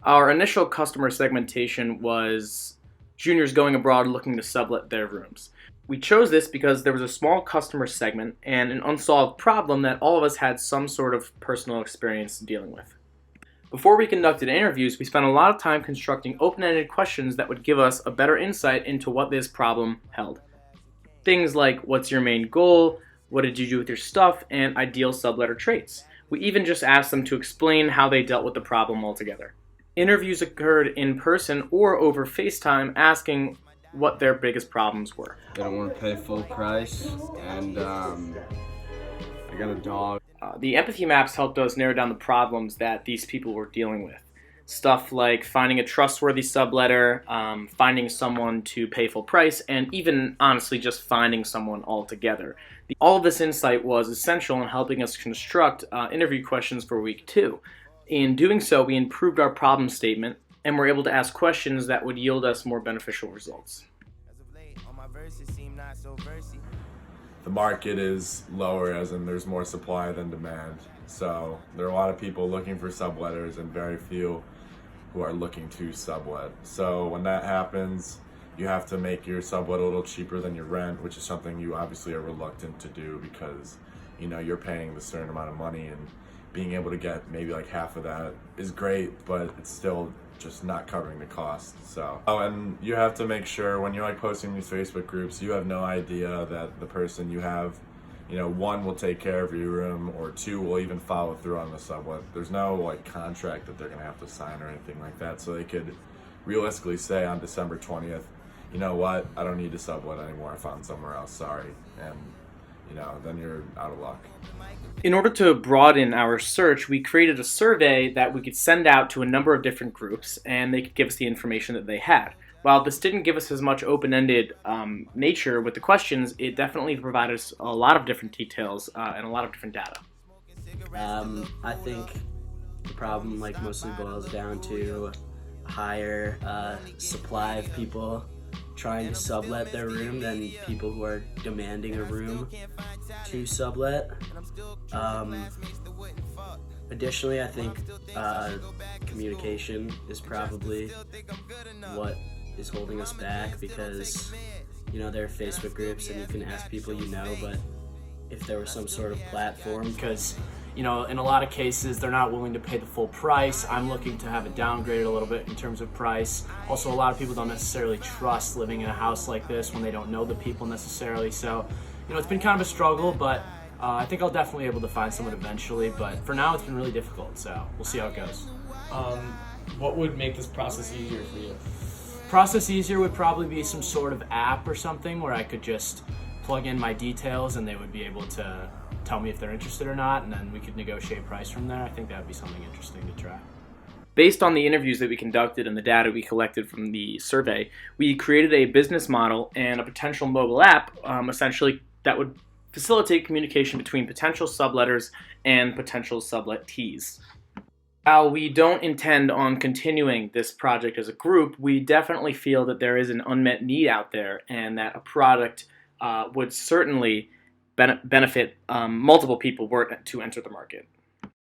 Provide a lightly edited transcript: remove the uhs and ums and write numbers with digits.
Our initial customer segmentation was juniors going abroad looking to sublet their rooms. We chose this because there was a small customer segment and an unsolved problem that all of us had some sort of personal experience dealing with. Before we conducted interviews, we spent a lot of time constructing open-ended questions that would give us a better insight into what this problem held. Things like, what's your main goal, what did you do with your stuff, and ideal subletter traits. We even just asked them to explain how they dealt with the problem altogether. Interviews occurred in person or over FaceTime, asking what their biggest problems were. They don't want to pay full price, and I got a dog. The empathy maps helped us narrow down the problems that these people were dealing with. Stuff like finding a trustworthy subletter, finding someone to pay full price, and even, honestly, just finding someone altogether. All of this insight was essential in helping us construct interview questions for week 2. In doing so, we improved our problem statement and were able to ask questions that would yield us more beneficial results. The market is lower, as in there's more supply than demand. So there are a lot of people looking for subletters and very few who are looking to sublet. So when that happens, you have to make your sublet a little cheaper than your rent, which is something you obviously are reluctant to do because you're paying the certain amount of money, and being able to get maybe like half of that is great, but it's still just not covering the cost. And you have to make sure when you're posting these Facebook groups, you have no idea that the person you have, one, will take care of your room, or two, will even follow through on the sublet. There's no contract that they're gonna have to sign or anything like that, so they could realistically say on December 20th, you know what, I don't need to sublet anymore, I found somewhere else, sorry, and then you're out of luck. In order to broaden our search, we created a survey that we could send out to a number of different groups, and they could give us the information that they had. While this didn't give us as much open-ended nature with the questions, it definitely provided us a lot of different details and a lot of different data. I think the problem mostly boils down to higher supply of people trying to sublet their room than people who are demanding a room to sublet. Additionally, I think communication is probably what is holding us back, because there are Facebook groups and you can ask people but if there was some sort of platform, because in a lot of cases they're not willing to pay the full price. I'm looking to have it downgraded a little bit in terms of price. Also, a lot of people don't necessarily trust living in a house like this when they don't know the people necessarily. So it's been kind of a struggle, but I think I'll definitely be able to find someone eventually, but for now it's been really difficult, so we'll see how it goes. What would make this process easier for you? Process easier would probably be some sort of app or something where I could just plug in my details and they would be able to tell me if they're interested or not, and then we could negotiate price from there. I think that would be something interesting to try. Based on the interviews that we conducted and the data we collected from the survey, we created a business model and a potential mobile app, essentially, that would facilitate communication between potential subletters and potential sublettees. While we don't intend on continuing this project as a group, we definitely feel that there is an unmet need out there and that a product would certainly benefit multiple people were to enter the market.